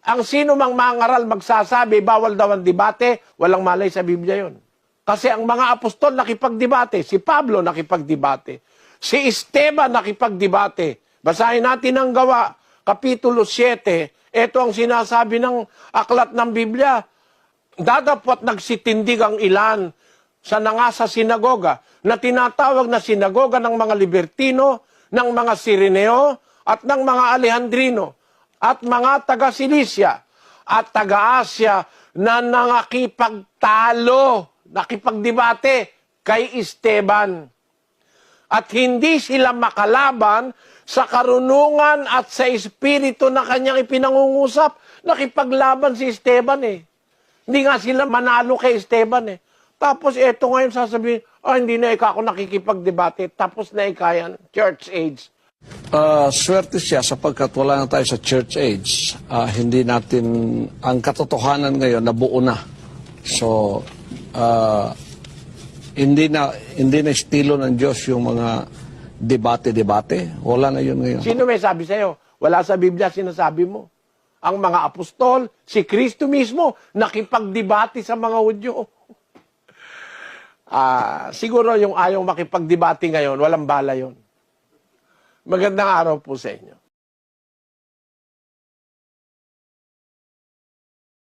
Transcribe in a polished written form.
Ang sino mang mangaral magsasabi, bawal daw ang debate, walang malay sa Biblia yon. Kasi ang mga apostol nakipagdebate, si Pablo nakipagdebate, si Esteban nakipagdebate. Basahin natin ang Gawa, Kapitulo 7, ito ang sinasabi ng aklat ng Biblia. Dadapot nagsitindig ang ilan sa sinagoga na tinatawag na sinagoga ng mga Libertino, ng mga Sireneo, at ng mga Alejandrino, at mga taga-Silisya, at taga-Asya na nakipagdebate kay Esteban. At hindi sila makalaban sa karunungan at sa espiritu na kanyang ipinangungusap. Nakipaglaban si Esteban eh. Hindi nga sila manalo kay Esteban eh. Tapos eto ngayon sasabihin, hindi na ako nakikipagdebate. Tapos na ikayan, church age. Swerte siya sapagkat wala na tayo sa church age. Hindi natin, ang katotohanan ngayon, nabuo na. So, hindi na estilo ng Diyos yung mga debate-debate. Wala na yun ngayon. Sino may sabi sa'yo? Wala sa Biblia sinasabi mo. Ang mga apostol, si Kristo mismo, nakipagdebate sa mga Hudyo. Siguro yung ayaw makipagdebate ngayon, walang bala yon. Magandang araw po sa inyo.